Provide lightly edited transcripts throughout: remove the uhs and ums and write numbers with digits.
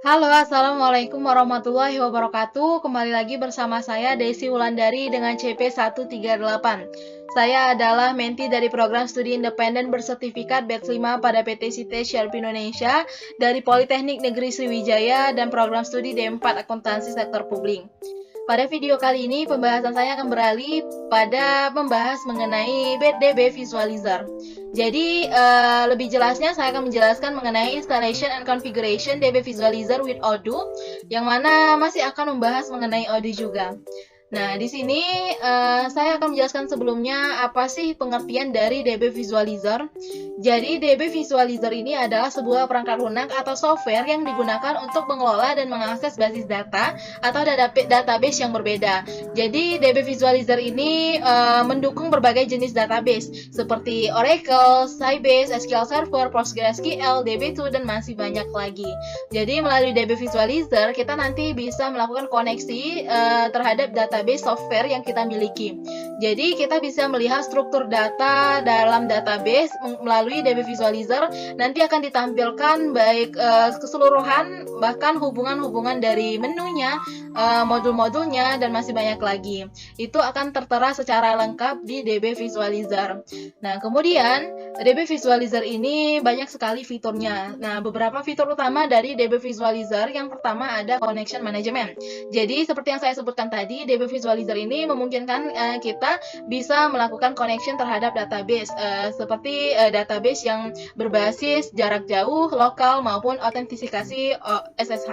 Halo, Assalamualaikum warahmatullahi wabarakatuh. Kembali lagi bersama saya Desi Wulandari dengan CP138. Saya adalah menti dari program studi independen bersertifikat batch 5 pada PT Site Shelf Indonesia dari Politeknik Negeri Sriwijaya dan program studi D4 Akuntansi Sektor Publik. Pada video kali ini, pembahasan saya akan beralih pada membahas mengenai DB Visualizer. Jadi, lebih jelasnya saya akan menjelaskan mengenai installation and configuration DB Visualizer with Odoo, yang mana masih akan membahas mengenai Odoo juga. Nah, di sini saya akan menjelaskan sebelumnya apa sih pengertian dari DB Visualizer. Jadi, DB Visualizer ini adalah sebuah perangkat lunak atau software yang digunakan untuk mengelola dan mengakses basis data atau database yang berbeda. Jadi, DB Visualizer ini mendukung berbagai jenis database seperti Oracle, Sybase, SQL Server, PostgreSQL, DB2, dan masih banyak lagi. Jadi, melalui DB Visualizer, kita nanti bisa melakukan koneksi terhadap database software yang kita miliki. Jadi, kita bisa melihat struktur data dalam database melalui DB Visualizer. Nanti akan ditampilkan baik keseluruhan, bahkan hubungan-hubungan dari menunya, modul-modulnya, dan masih banyak lagi. Itu akan tertera secara lengkap di DB Visualizer. Nah, kemudian DB Visualizer ini banyak sekali fiturnya. Nah, beberapa fitur utama dari DB Visualizer, yang pertama ada Connection Management. Jadi, seperti yang saya sebutkan tadi, DB Visualizer ini memungkinkan kita bisa melakukan connection terhadap database, seperti database yang berbasis jarak jauh, lokal, maupun autentifikasi SSH.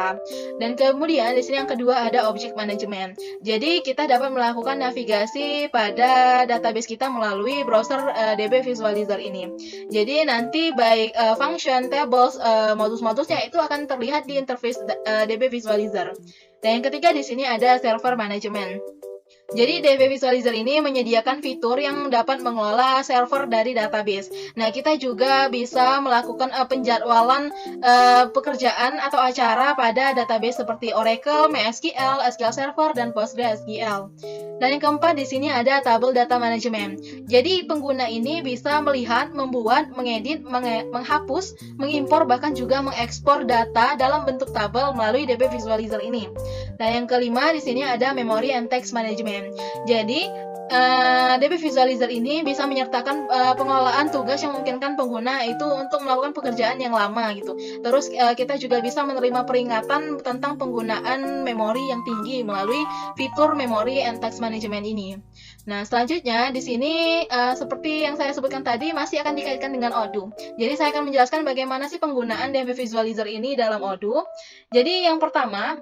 Dan kemudian di sini yang kedua ada Object Management. Jadi, kita dapat melakukan navigasi pada database kita melalui browser DB Visualizer ini. Jadi, nanti baik function, tables, modus-modusnya itu akan terlihat di interface DB Visualizer. Dan yang ketiga di sini ada Server Management. Jadi DB Visualizer ini menyediakan fitur yang dapat mengelola server dari database. Nah, kita juga bisa melakukan penjadwalan pekerjaan atau acara pada database seperti Oracle, MySQL, SQL Server, dan PostgreSQL. Dan yang keempat di sini ada Table Data Management. Jadi pengguna ini bisa melihat, membuat, mengedit, menghapus, mengimpor, bahkan juga mengekspor data dalam bentuk tabel melalui DB Visualizer ini. Nah, yang kelima di sini ada Memory and Text Management. Jadi, DB Visualizer ini bisa menyertakan pengelolaan tugas yang memungkinkan pengguna itu untuk melakukan pekerjaan yang lama gitu. Terus kita juga bisa menerima peringatan tentang penggunaan memori yang tinggi melalui fitur Memory and Text Management ini. Nah, selanjutnya di sini seperti yang saya sebutkan tadi masih akan dikaitkan dengan Odoo. Jadi saya akan menjelaskan bagaimana sih penggunaan DB Visualizer ini dalam Odoo. Jadi yang pertama,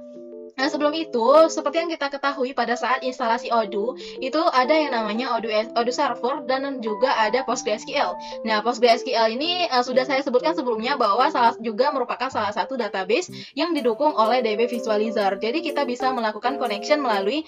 nah, sebelum itu, seperti yang kita ketahui pada saat instalasi Odoo, itu ada yang namanya Odoo Server dan juga ada PostgreSQL. Nah, PostgreSQL ini sudah saya sebutkan sebelumnya bahwa juga merupakan salah satu database yang didukung oleh DB Visualizer. Jadi, kita bisa melakukan connection melalui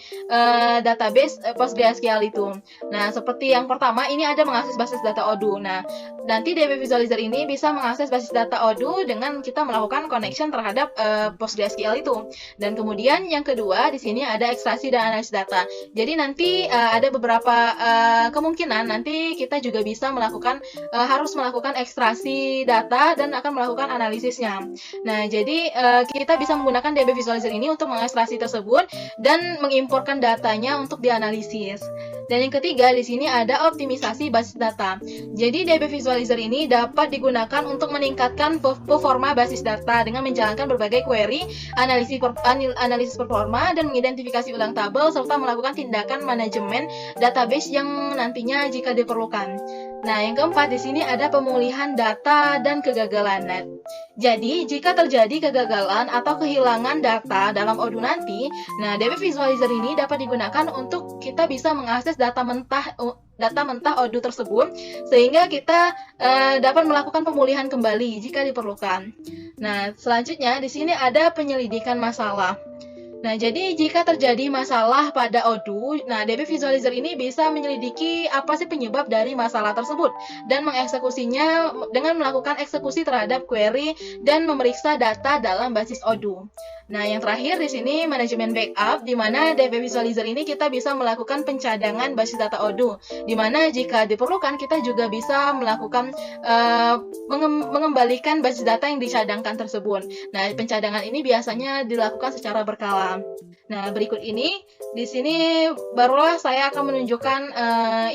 database PostgreSQL itu. Nah, seperti yang pertama, ini ada mengakses basis data Odoo. Nah, nanti DB Visualizer ini bisa mengakses basis data Odoo dengan kita melakukan connection terhadap PostgreSQL itu. Dan kemudian yang kedua di sini ada ekstraksi dan analisis data. Jadi nanti ada beberapa kemungkinan nanti kita juga bisa melakukan harus melakukan ekstraksi data dan akan melakukan analisisnya. Nah, jadi kita bisa menggunakan DB Visualizer ini untuk mengekstraksi tersebut dan mengimporkan datanya untuk dianalisis. Dan yang ketiga di sini ada optimisasi basis data. Jadi DB Visualizer ini dapat digunakan untuk meningkatkan performa basis data dengan menjalankan berbagai query, analisis performa, dan mengidentifikasi ulang tabel serta melakukan tindakan manajemen database yang nantinya jika diperlukan. Nah, yang keempat di sini ada pemulihan data dan kegagalan. Nah, jadi jika terjadi kegagalan atau kehilangan data dalam Odoo nanti, nah DB Visualizer ini dapat digunakan untuk kita bisa mengakses data mentah Odoo tersebut sehingga kita dapat melakukan pemulihan kembali jika diperlukan. Nah, selanjutnya di sini ada penyelidikan masalah. Nah, jadi jika terjadi masalah pada Odoo, nah DB Visualizer ini bisa menyelidiki apa sih penyebab dari masalah tersebut dan mengeksekusinya dengan melakukan eksekusi terhadap query dan memeriksa data dalam basis Odoo. Nah, yang terakhir di sini manajemen backup, di mana DB Visualizer ini kita bisa melakukan pencadangan basis data Odoo, di mana jika diperlukan kita juga bisa melakukan mengembalikan basis data yang dicadangkan tersebut. Nah, pencadangan ini biasanya dilakukan secara berkala. Nah, berikut ini, di sini barulah saya akan menunjukkan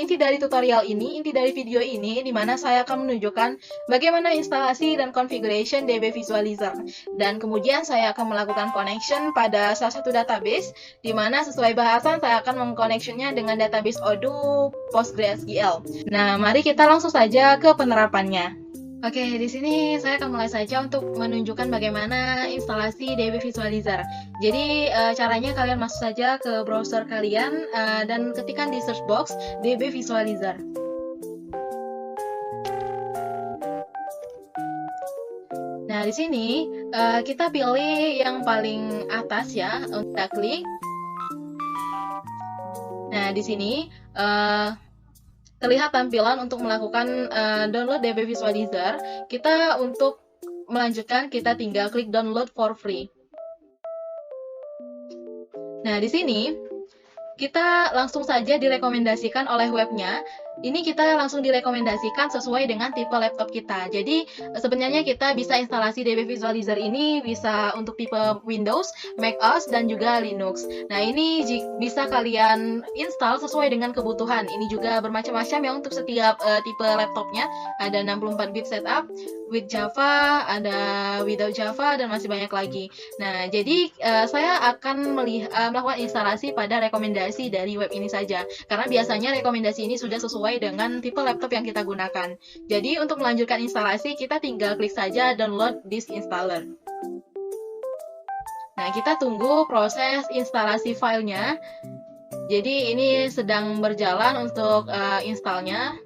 inti dari tutorial ini, inti dari video ini, di mana saya akan menunjukkan bagaimana instalasi dan configuration DB Visualizer. Dan kemudian saya akan melakukan connection pada salah satu database, di mana sesuai bahasan saya akan mengconnectionnya dengan database Odoo PostgreSQL. Nah, mari kita langsung saja ke penerapannya. Oke, di sini saya akan mulai saja untuk menunjukkan bagaimana instalasi DB Visualizer. Jadi, caranya kalian masuk saja ke browser kalian dan ketikkan di search box DB Visualizer. Nah, di sini kita pilih yang paling atas ya, untuk kita klik. Nah, di sini terlihat tampilan untuk melakukan download DB Visualizer. Kita untuk melanjutkan, kita tinggal klik download for free. Nah, di sini kita langsung saja direkomendasikan oleh webnya. Ini kita langsung direkomendasikan sesuai dengan tipe laptop kita. Jadi sebenarnya kita bisa instalasi DB Visualizer ini bisa untuk tipe Windows, Mac OS, dan juga Linux. Nah, ini bisa kalian install sesuai dengan kebutuhan. Ini juga bermacam-macam ya untuk setiap tipe laptopnya. Ada 64 bit setup, with Java, ada without Java, dan masih banyak lagi. Nah, jadi saya akan melakukan instalasi pada rekomendasi dari web ini saja, karena biasanya rekomendasi ini sudah sesuai dengan tipe laptop yang kita gunakan. Jadi untuk melanjutkan instalasi, kita tinggal klik saja download this installer. Nah, kita tunggu proses instalasi filenya. Jadi ini sedang berjalan untuk installnya.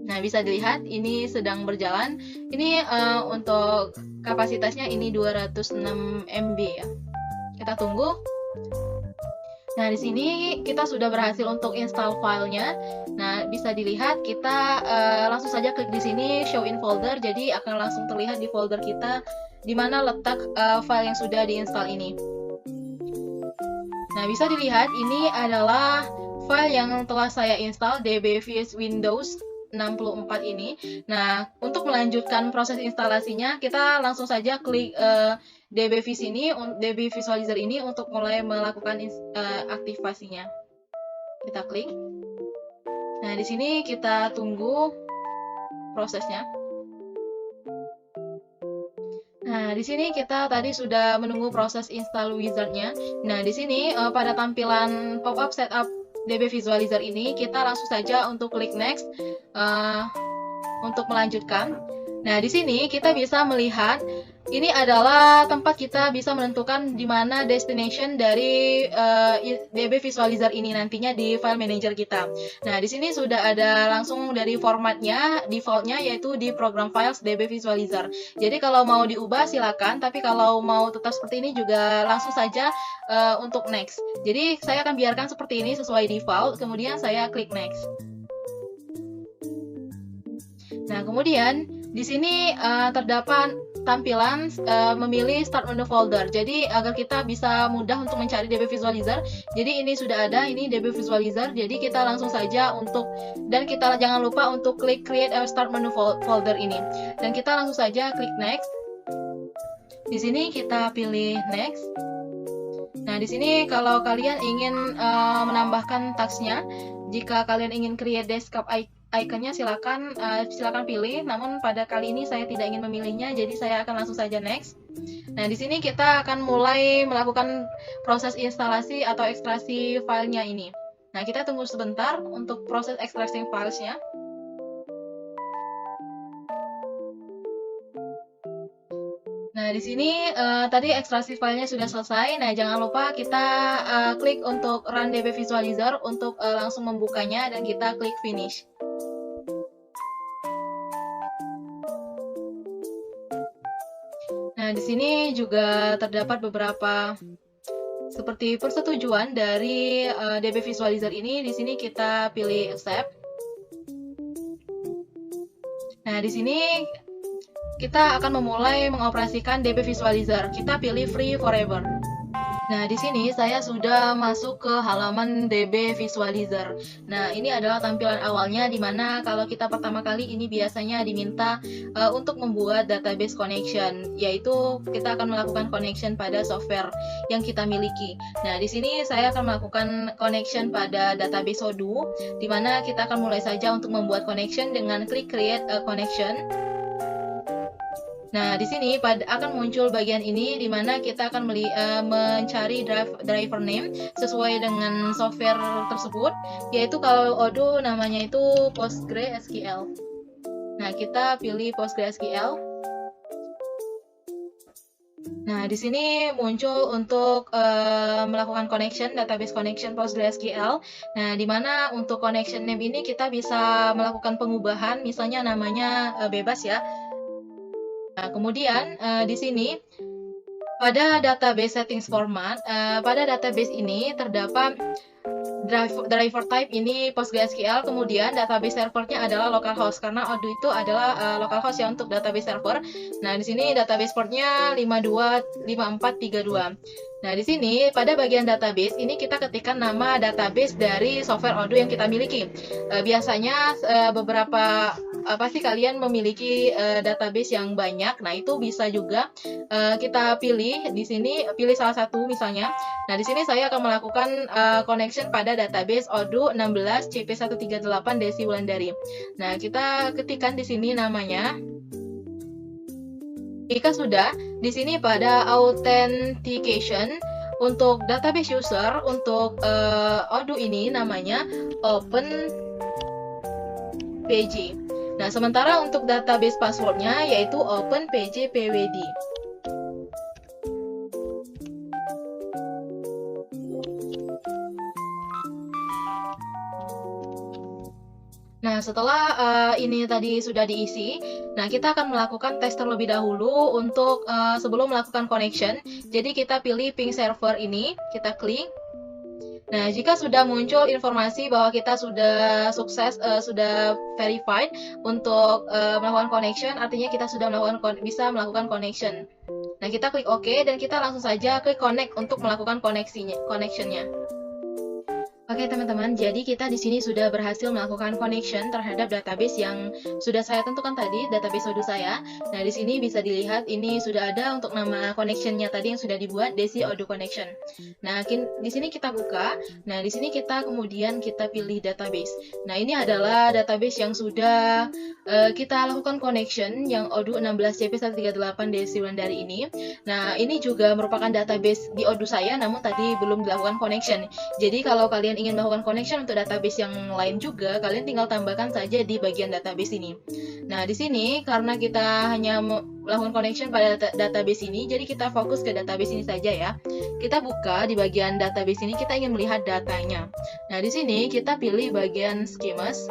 Nah, bisa dilihat ini sedang berjalan. Ini untuk kapasitasnya ini 206 MB ya. Kita tunggu. Nah, di sini kita sudah berhasil untuk install filenya. Nah, bisa dilihat kita langsung saja klik di sini show in folder. Jadi akan langsung terlihat di folder kita di mana letak file yang sudah diinstal ini. Nah, bisa dilihat ini adalah file yang telah saya install, DBVS Windows 64 ini. Nah, untuk melanjutkan proses instalasinya, kita langsung saja klik DB Visualizer ini untuk mulai melakukan aktivasinya. Kita klik. Nah, di sini kita tunggu prosesnya. Nah, di sini kita tadi sudah menunggu proses install wizard-nya. Nah, di sini pada tampilan pop-up setup DB Visualizer ini, kita langsung saja untuk klik next untuk melanjutkan. Nah, di sini kita bisa melihat ini adalah tempat kita bisa menentukan di mana destination dari DB Visualizer ini nantinya di file manager kita. Nah, di sini sudah ada langsung dari formatnya, defaultnya yaitu di program files DB Visualizer. Jadi kalau mau diubah silakan, tapi kalau mau tetap seperti ini juga langsung saja untuk next. Jadi saya akan biarkan seperti ini sesuai default, kemudian saya klik next. Nah, kemudian di sini terdapat tampilan memilih start menu folder. Jadi agar kita bisa mudah untuk mencari DB Visualizer. Jadi ini sudah ada, ini DB Visualizer. Jadi kita langsung saja untuk, dan kita jangan lupa untuk klik create a start menu folder ini. Dan kita langsung saja klik next. Di sini kita pilih next. Nah, di sini kalau kalian ingin menambahkan tasknya, jika kalian ingin create desktop iconnya silakan pilih. Namun pada kali ini saya tidak ingin memilihnya, jadi saya akan langsung saja next. Nah, di sini kita akan mulai melakukan proses instalasi atau ekstraksi filenya ini. Nah, kita tunggu sebentar untuk proses ekstraksi filesnya. Nah, di sini tadi ekstraksi filenya sudah selesai. Nah, jangan lupa kita klik untuk Run DB Visualizer untuk langsung membukanya, dan kita klik Finish. Nah, di sini juga terdapat beberapa seperti persetujuan dari DB Visualizer ini. Di sini kita pilih accept. Nah, di sini kita akan memulai mengoperasikan DB Visualizer. Kita pilih free forever. Nah, di sini saya sudah masuk ke halaman DB Visualizer. Nah, ini adalah tampilan awalnya, di mana kalau kita pertama kali ini biasanya diminta untuk membuat database connection, yaitu kita akan melakukan connection pada software yang kita miliki. Nah, di sini saya akan melakukan connection pada database Odoo, di mana kita akan mulai saja untuk membuat connection dengan klik create a connection. Nah, di sini akan muncul bagian ini, di mana kita akan mencari driver name sesuai dengan software tersebut, yaitu kalau Odoo namanya itu PostgreSQL. Nah, kita pilih PostgreSQL. Nah, di sini muncul untuk melakukan connection, database connection PostgreSQL. Nah, di mana untuk connection name ini kita bisa melakukan pengubahan, misalnya namanya bebas ya. Nah, kemudian di sini pada database settings format, pada database ini terdapat driver type ini PostgreSQL, kemudian database servernya adalah localhost, karena Odoo itu adalah localhost ya untuk database server. Nah, di sini database portnya 525432. Nah, di sini pada bagian database ini kita ketikkan nama database dari software Odoo yang kita miliki. Biasanya beberapa pasti kalian memiliki database yang banyak. Nah, itu bisa juga kita pilih di sini, pilih salah satu misalnya. Nah, di sini saya akan melakukan connection pada database Odoo 16 CP138 Desi Wulandari. Nah, kita ketikkan di sini namanya. Jika sudah, di sini pada authentication untuk database user untuk Odoo ini namanya OpenPG. Nah, sementara untuk database passwordnya yaitu OpenPGPWD. Nah, setelah ini tadi sudah diisi, nah kita akan melakukan tes terlebih dahulu untuk sebelum melakukan connection. Jadi kita pilih ping server ini, kita klik. Nah, jika sudah muncul informasi bahwa kita sudah sukses, sudah verified untuk melakukan connection, artinya kita sudah bisa melakukan connection. Nah, kita klik OK dan kita langsung saja klik connect untuk melakukan connectionnya. Oke teman-teman, jadi kita di sini sudah berhasil melakukan connection terhadap database yang sudah saya tentukan tadi, database Odoo saya. Nah, di sini bisa dilihat ini sudah ada untuk nama connectionnya tadi yang sudah dibuat, Desi Odoo Connection. Nah, di sini kita buka. Nah, di sini kita kemudian kita pilih database. Nah, ini adalah database yang sudah kita lakukan connection yang Odoo 16 CP138 Desi Wulandari ini. Nah, ini juga merupakan database di Odoo saya, namun tadi belum dilakukan connection. Jadi kalau kalian ingin melakukan connection untuk database yang lain juga, kalian tinggal tambahkan saja di bagian database ini. Nah, di sini karena kita hanya melakukan connection pada database ini, jadi kita fokus ke database ini saja ya. Kita buka di bagian database ini, kita ingin melihat datanya. Nah, di sini kita pilih bagian schemas.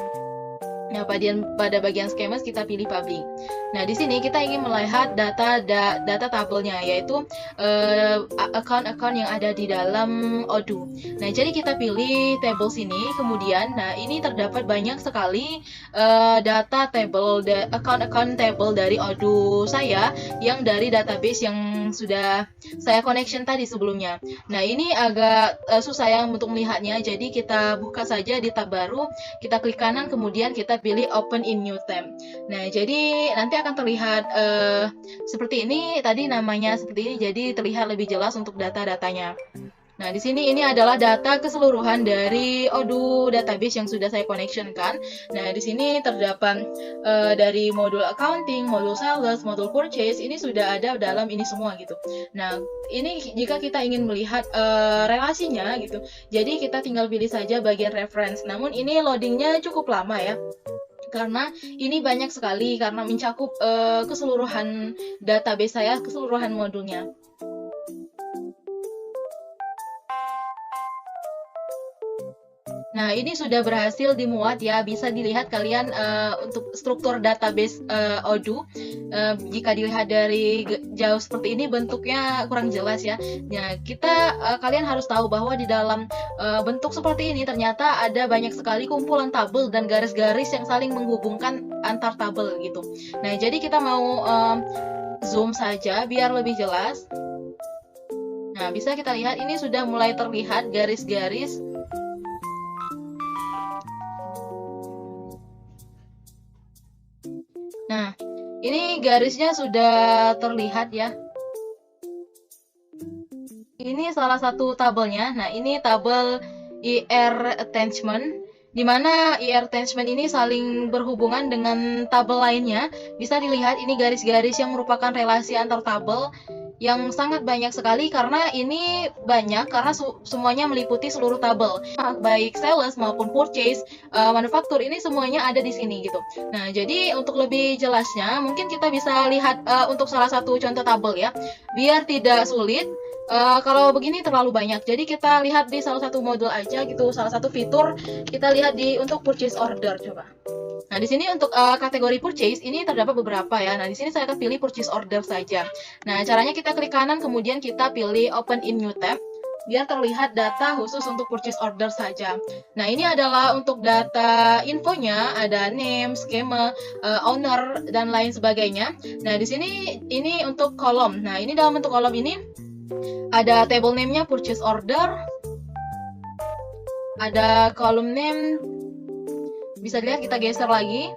Nah, pada bagian schemas kita pilih public. Nah, di sini kita ingin melihat data tabelnya, yaitu account-account yang ada di dalam Odoo. Nah, jadi kita pilih table sini, kemudian, nah ini terdapat banyak sekali data table, account-account table dari Odoo saya yang dari database yang sudah saya connection tadi sebelumnya. Nah, ini agak susah ya untuk melihatnya, jadi kita buka saja di tab baru, kita klik kanan, kemudian kita pilih open in new tab. Nah, jadi nanti akan terlihat seperti ini, tadi namanya seperti ini, jadi terlihat lebih jelas untuk data-datanya. Nah, di sini ini adalah data keseluruhan dari Odoo database yang sudah saya connectionkan. Nah, di sini terdapat dari modul accounting, modul sales, modul purchase, ini sudah ada dalam ini semua gitu. Nah, ini jika kita ingin melihat relasinya gitu, jadi kita tinggal pilih saja bagian reference. Namun ini loadingnya cukup lama ya, karena ini banyak sekali, karena mencakup keseluruhan database saya, keseluruhan modulnya. Nah, ini sudah berhasil dimuat ya, bisa dilihat kalian untuk struktur database Odoo. jika dilihat dari jauh seperti ini bentuknya kurang jelas ya. Nah, kalian harus tahu bahwa di dalam bentuk seperti ini ternyata ada banyak sekali kumpulan tabel dan garis-garis yang saling menghubungkan antar tabel gitu. Nah, jadi kita mau zoom saja biar lebih jelas. Nah, bisa kita lihat ini sudah mulai terlihat garis-garis. Nah, ini garisnya sudah terlihat ya. Ini salah satu tabelnya. Nah, ini tabel IR attachment, di mana IR attachment ini saling berhubungan dengan tabel lainnya. Bisa dilihat ini garis-garis yang merupakan relasi antar tabel yang sangat banyak sekali, karena ini banyak karena semuanya meliputi seluruh tabel, baik sales maupun purchase, manufaktur, ini semuanya ada di sini gitu. Nah, jadi untuk lebih jelasnya mungkin kita bisa lihat untuk salah satu contoh tabel ya, biar tidak sulit. Kalau begini terlalu banyak, jadi kita lihat di salah satu modul aja gitu, salah satu fitur kita lihat untuk purchase order coba. Nah, di sini untuk kategori purchase ini terdapat beberapa ya. Nah, di sini saya akan pilih purchase order saja. Nah, caranya kita klik kanan, kemudian kita pilih open in new tab, biar terlihat data khusus untuk purchase order saja. Nah, ini adalah untuk data infonya, ada name, skema, owner, dan lain sebagainya. Nah, di sini ini untuk kolom. Nah, ini dalam bentuk kolom ini ada table name-nya purchase order, ada column name. Bisa dilihat, kita geser lagi.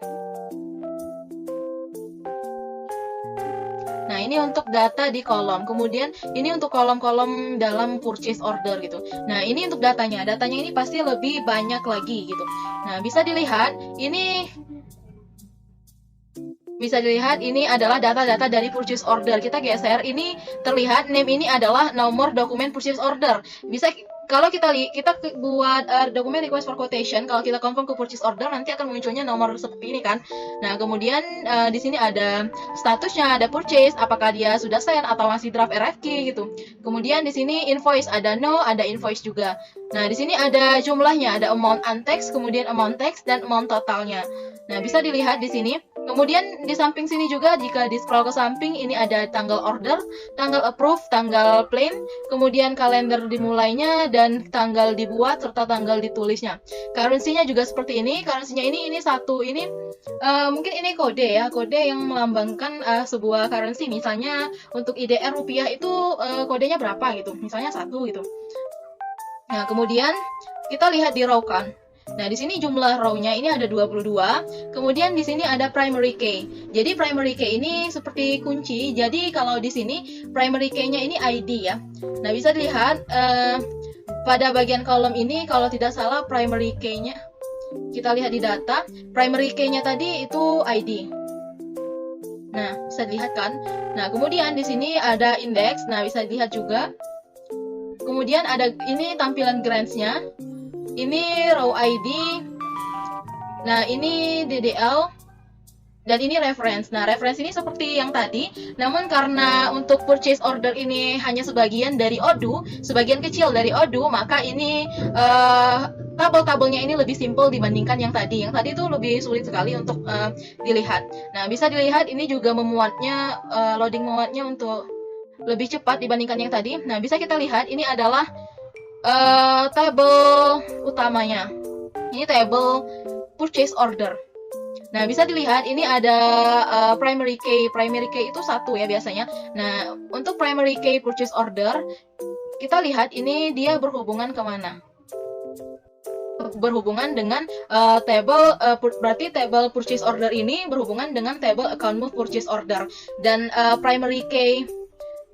Nah, ini untuk data di kolom. Kemudian ini untuk kolom-kolom dalam purchase order gitu. Nah, ini untuk datanya. Datanya ini pasti lebih banyak lagi gitu. Nah, bisa dilihat ini adalah data-data dari purchase order. Kita geser, ini terlihat name ini adalah nomor dokumen purchase order. Kalau kita buat dokumen request for quotation, kalau kita confirm ke purchase order, nanti akan munculnya nomor seperti ini kan. Nah, kemudian di sini ada statusnya, ada purchase, apakah dia sudah send atau masih draft RFQ gitu. Kemudian di sini invoice, ada invoice juga. Nah, di sini ada jumlahnya, ada amount untext, kemudian amount text, dan amount totalnya. Nah, bisa dilihat di sini. Kemudian di samping sini juga, jika di scroll ke samping, ini ada tanggal order, tanggal approve, tanggal plain, kemudian kalender dimulainya, dan tanggal dibuat, serta tanggal ditulisnya. Currency-nya juga seperti ini. Currency-nya ini satu, ini mungkin ini kode ya, kode yang melambangkan sebuah currency. Misalnya untuk IDR rupiah itu kodenya berapa gitu, misalnya 1 gitu. Nah, kemudian kita lihat di row kan. Nah, di sini jumlah row-nya ini ada 22. Kemudian di sini ada primary key. Jadi primary key ini seperti kunci. Jadi kalau di sini primary key-nya ini ID ya. Nah, bisa dilihat pada bagian kolom ini, kalau tidak salah primary key-nya, kita lihat di data, primary key-nya tadi itu ID. Nah, bisa dilihat kan. Nah, kemudian di sini ada index. Nah, bisa dilihat juga. Kemudian ada ini tampilan grants-nya. Ini row ID. Nah, ini DDL. Dan ini reference. Nah, reference ini seperti yang tadi, namun karena untuk purchase order ini hanya sebagian dari ODU, sebagian kecil dari ODU, maka ini tabel-tabelnya ini lebih simple dibandingkan yang tadi. Yang tadi itu lebih sulit sekali untuk dilihat. Nah, bisa dilihat ini juga memuatnya, loading memuatnya untuk lebih cepat dibandingkan yang tadi. Nah, bisa kita lihat ini adalah tabel utamanya. Ini tabel purchase order. Nah, bisa dilihat ini ada primary key. Primary key itu 1 ya biasanya. Nah, untuk primary key purchase order, kita lihat ini dia berhubungan kemana? Berhubungan dengan table, berarti table purchase order ini berhubungan dengan table account move purchase order. Dan primary key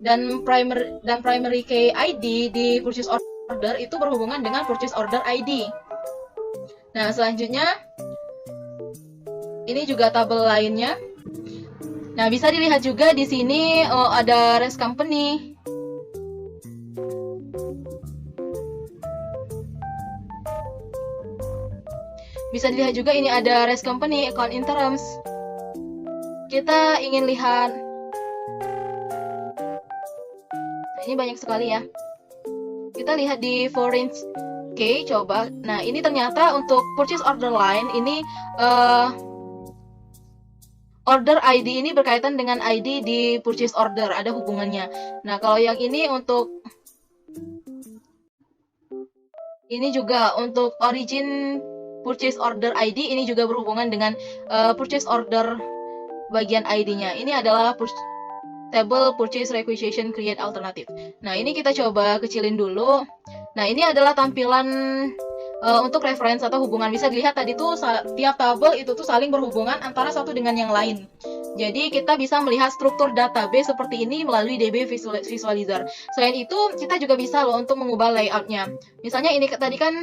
dan primary key ID di purchase order itu berhubungan dengan purchase order ID. Nah, selanjutnya ini juga tabel lainnya. Nah, bisa dilihat juga di sini ada rest company. Bisa dilihat juga ini ada rest company, account in terms. Kita ingin lihat. Nah, ini banyak sekali ya. Kita lihat di foreign key, coba. Nah, ini ternyata untuk purchase order line ini order ID ini berkaitan dengan ID di purchase order, ada hubungannya. Nah, kalau yang ini juga untuk origin purchase order ID, ini juga berhubungan dengan purchase order bagian ID-nya. Ini adalah table purchase requisition create alternative. Nah, ini kita coba kecilin dulu. Nah, ini adalah tampilan untuk reference atau hubungan. Bisa dilihat tadi tuh tiap tabel itu tuh saling berhubungan antara satu dengan yang lain. Jadi kita bisa melihat struktur database seperti ini melalui DB Visualizer. Selain itu, kita juga bisa loh untuk mengubah layoutnya. Misalnya ini tadi kan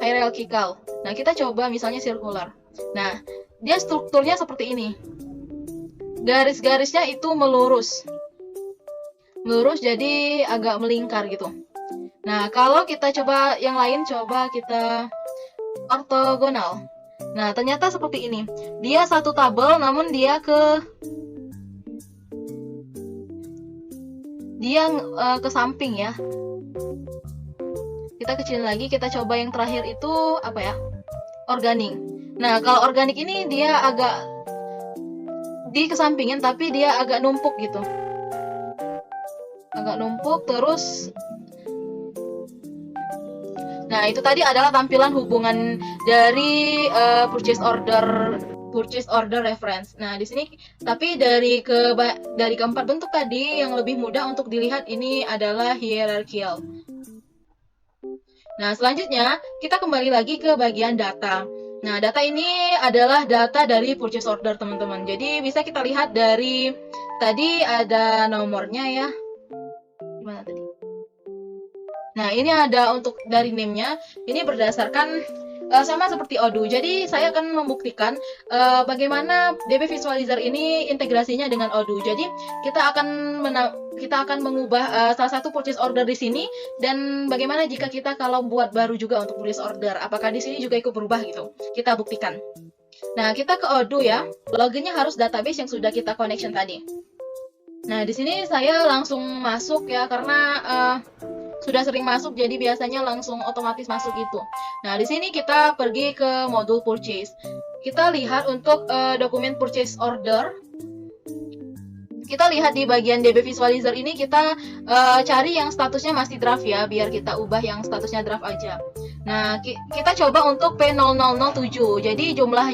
hierarchical. Nah, kita coba misalnya circular. Nah, dia strukturnya seperti ini. Garis-garisnya itu melurus. Melurus jadi agak melingkar gitu. Nah, kalau kita coba yang lain, coba kita ortogonal. Nah, ternyata seperti ini. Dia satu tabel, namun dia ke samping ya. Kita kecilin lagi, kita coba yang terakhir itu apa ya? Organik. Nah, kalau organik ini dia agak di kesampingin, tapi dia agak numpuk gitu. Agak numpuk, terus nah, itu tadi adalah tampilan hubungan dari purchase order reference. Nah, di sini tapi dari keempat bentuk tadi yang lebih mudah untuk dilihat ini adalah hierarchical. Nah, selanjutnya kita kembali lagi ke bagian data. Nah, data ini adalah data dari purchase order, teman-teman. Jadi bisa kita lihat dari tadi ada nomornya ya. Gimana tadi? Nah, ini ada untuk dari name-nya, ini berdasarkan sama seperti Odoo. Jadi, saya akan membuktikan bagaimana DB Visualizer ini integrasinya dengan Odoo. Jadi, kita akan mengubah salah satu purchase order di sini, dan bagaimana jika kita kalau buat baru juga untuk purchase order, apakah di sini juga ikut berubah gitu. Kita buktikan. Nah, kita ke Odoo ya. Loginnya harus database yang sudah kita connection tadi. Nah, di sini saya langsung masuk ya, karena sudah sering masuk, jadi biasanya langsung otomatis masuk gitu. Nah, di sini kita pergi ke modul purchase. Kita lihat untuk dokumen purchase order. Kita lihat di bagian DB Visualizer ini, kita cari yang statusnya masih draft ya, biar kita ubah yang statusnya draft aja. Nah, kita coba untuk P0007. Jadi jumlah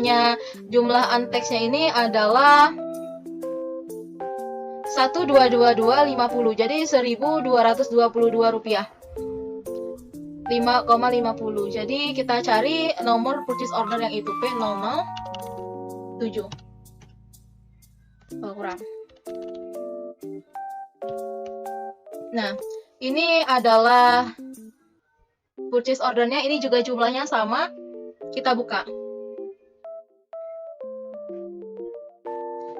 untext-nya ini adalah 1.222.50, jadi Rp1.222. 5,50. Jadi kita cari nomor purchase order yang itu P007. Oh, kurang. Nah, ini adalah purchase ordernya, ini juga jumlahnya sama. Kita buka.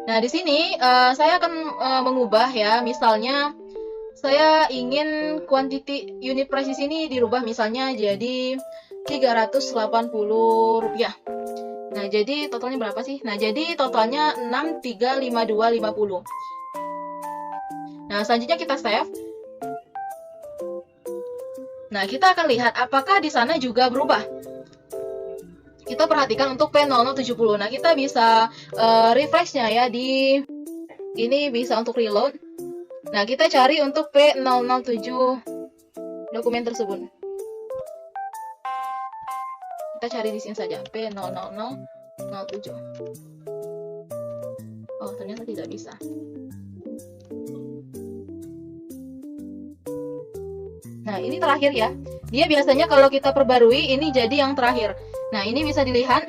Nah, di sini saya akan mengubah ya, misalnya saya ingin quantity unit price di sini dirubah misalnya jadi Rp380. Nah, jadi totalnya berapa sih? Nah, jadi totalnya 635250. Nah, selanjutnya kita save. Nah, kita akan lihat apakah di sana juga berubah. Kita perhatikan untuk P0070. Nah, kita bisa refresh-nya ya, di ini bisa untuk reload. Nah, kita cari untuk P007 dokumen tersebut. Kita cari di sini saja, P00007. Oh, ternyata tidak bisa. Nah, ini terakhir ya. Dia biasanya kalau kita perbarui, ini jadi yang terakhir. Nah, ini bisa dilihat.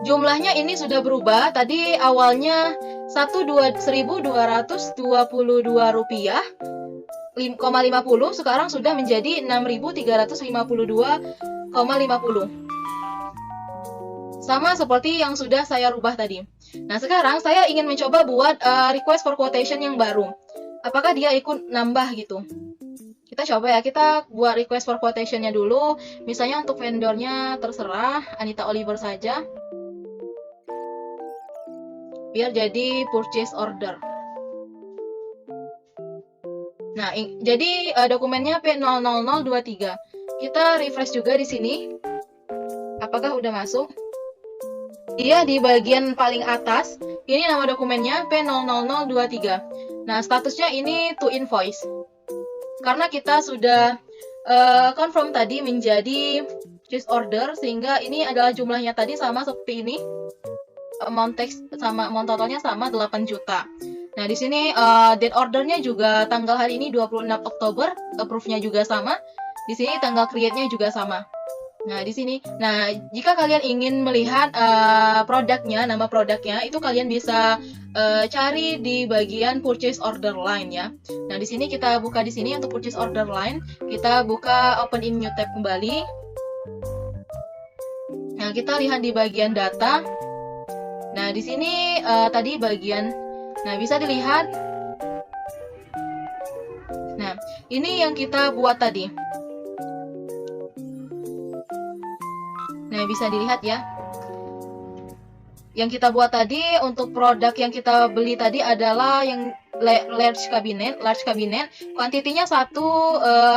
Jumlahnya ini sudah berubah. Tadi awalnya Rp1.222,50, sekarang sudah menjadi Rp6.352,50. Sama seperti yang sudah saya rubah tadi. Nah, sekarang saya ingin mencoba buat request for quotation yang baru. Apakah dia ikut nambah gitu? Kita coba ya, kita buat request for quotation-nya dulu. Misalnya untuk vendornya terserah, Anita Oliver saja. Biar jadi purchase order. Nah, jadi dokumennya P00023. Kita refresh juga di sini. Apakah udah masuk? Dia di bagian paling atas, ini nama dokumennya P00023. Nah, statusnya ini to invoice. Karena kita sudah confirm tadi menjadi purchase order, sehingga ini adalah jumlahnya tadi sama seperti ini. Amount totalnya sama 8 juta. Nah, di sini date ordernya juga tanggal hari ini 26 Oktober, approve-nya juga sama. Di sini tanggal create-nya juga sama. Nah, di sini. Nah, jika kalian ingin melihat produknya, nama produknya, itu kalian bisa cari di bagian purchase order line ya. Nah, di sini kita buka di sini untuk purchase order line, kita buka open in new tab kembali. Nah, kita lihat di bagian data. Nah, di sini tadi bagian, nah bisa dilihat. Nah, ini yang kita buat tadi. Nah, bisa dilihat ya. Yang kita buat tadi untuk produk yang kita beli tadi adalah yang large cabinet. Kuantitinya 1,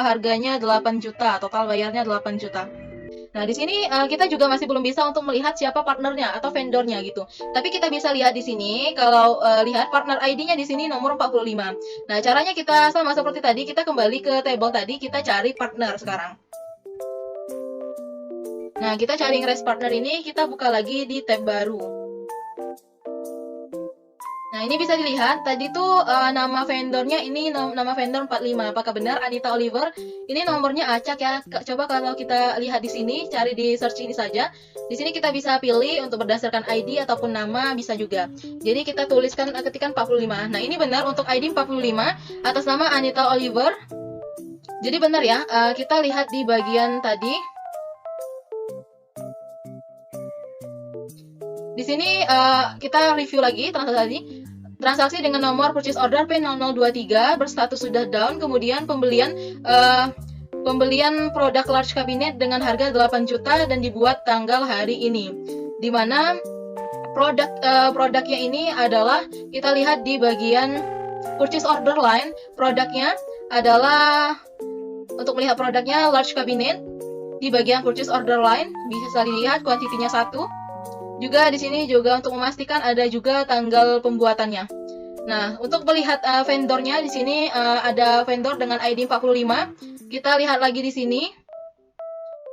harganya 8 juta, total bayarnya 8 juta. Nah, di sini kita juga masih belum bisa untuk melihat siapa partnernya atau vendornya gitu. Tapi kita bisa lihat di sini, kalau lihat partner ID-nya di sini nomor 45. Nah, caranya kita sama seperti tadi, kita kembali ke table tadi, kita cari partner sekarang. Nah, kita cari race partner ini, kita buka lagi di tab baru. Nah, ini bisa dilihat, tadi tuh nama vendornya ini nama vendor 45. Apakah benar Anita Oliver? Ini nomornya acak ya. Coba kalau kita lihat di sini, cari di search ini saja. Di sini kita bisa pilih untuk berdasarkan ID ataupun nama, bisa juga. Jadi kita tuliskan, ketikkan 45. Nah, ini benar untuk ID 45 atas nama Anita Oliver. Jadi benar ya, kita lihat di bagian tadi. Di sini kita review lagi transaksi dengan nomor purchase order P0023 berstatus sudah down, kemudian pembelian produk large cabinet dengan harga 8 juta dan dibuat tanggal hari ini. Di mana produknya ini adalah, kita lihat di bagian purchase order line, produknya adalah, untuk melihat produknya large cabinet di bagian purchase order line bisa dilihat kuantitinya 1. Juga di sini juga untuk memastikan ada juga tanggal pembuatannya. Nah, untuk melihat vendornya di sini ada vendor dengan ID 45. Kita lihat lagi di sini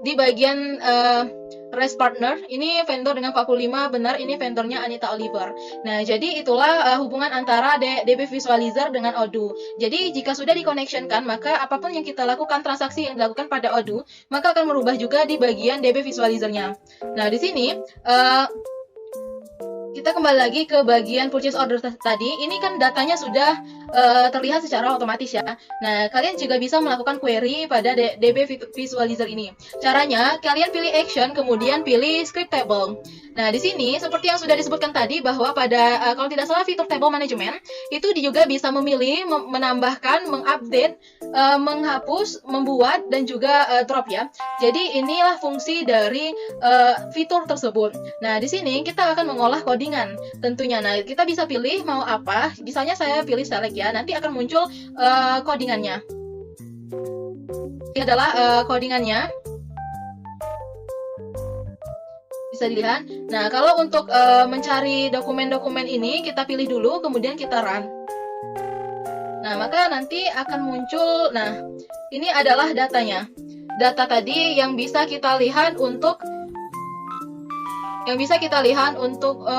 di bagian race partner, ini vendor dengan 45, benar ini vendornya Anita Oliver. Nah, jadi itulah hubungan antara DB Visualizer dengan Odoo. Jadi jika sudah di-connectionkan, maka apapun yang kita lakukan, transaksi yang dilakukan pada Odoo, maka akan merubah juga di bagian DB Visualizer-nya. Nah, di sini kita kembali lagi ke bagian purchase order tadi. Ini kan datanya sudah terlihat secara otomatis ya. Nah, kalian juga bisa melakukan query pada DB Visualizer ini. Caranya, kalian pilih action, kemudian pilih script table. Nah, di sini seperti yang sudah disebutkan tadi, bahwa pada kalau tidak salah fitur table management itu juga bisa memilih, menambahkan, mengupdate, menghapus, membuat, dan juga drop ya. Jadi inilah fungsi dari fitur tersebut. Nah, di sini kita akan mengolah codingan tentunya. Nah, kita bisa pilih mau apa. Misalnya saya pilih select ya. Nanti akan muncul codingannya. Ini adalah codingannya. Bisa dilihat. Nah, kalau untuk mencari dokumen-dokumen ini, kita pilih dulu, kemudian kita run. Nah, maka nanti akan muncul, nah, ini adalah datanya. Data tadi yang bisa kita lihat untuk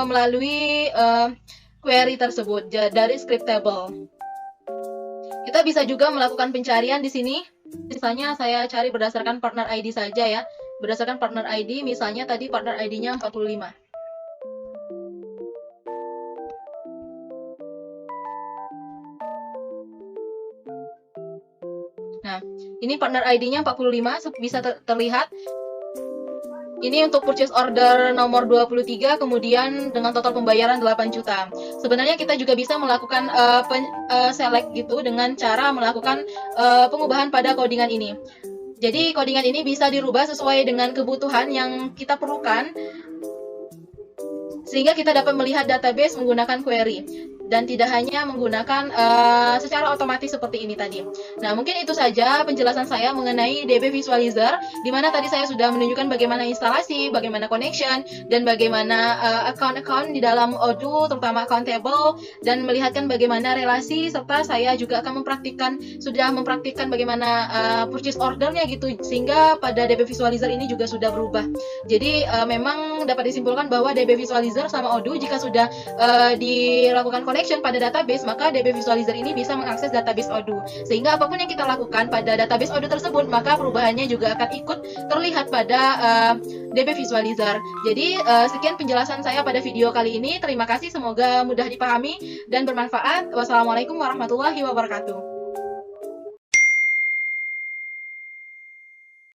melalui query tersebut dari script table. Kita bisa juga melakukan pencarian di sini. Misalnya saya cari berdasarkan partner ID saja ya. Berdasarkan partner ID, misalnya tadi partner ID-nya 45. Nah, ini partner ID-nya 45, bisa terlihat. Ini untuk purchase order nomor 23, kemudian dengan total pembayaran 8 juta. Sebenarnya kita juga bisa melakukan select gitu dengan cara melakukan pengubahan pada codingan ini. Jadi codingan ini bisa dirubah sesuai dengan kebutuhan yang kita perlukan, sehingga kita dapat melihat database menggunakan query. dan tidak hanya menggunakan secara otomatis seperti ini tadi. Nah, mungkin itu saja penjelasan saya mengenai DB Visualizer, di mana tadi saya sudah menunjukkan bagaimana instalasi, bagaimana connection, dan bagaimana account-account di dalam Odoo, terutama account table, dan melihatkan bagaimana relasi, serta saya juga akan sudah mempraktikkan bagaimana purchase ordernya gitu, sehingga pada DB Visualizer ini juga sudah berubah. Jadi memang dapat disimpulkan bahwa DB Visualizer sama Odoo jika sudah dilakukan connection pada database, maka DB Visualizer ini bisa mengakses database Odoo. Sehingga apapun yang kita lakukan pada database Odoo tersebut, maka perubahannya juga akan ikut terlihat pada DB Visualizer. Jadi sekian penjelasan saya pada video kali ini. Terima kasih, semoga mudah dipahami dan bermanfaat. Wassalamualaikum warahmatullahi wabarakatuh.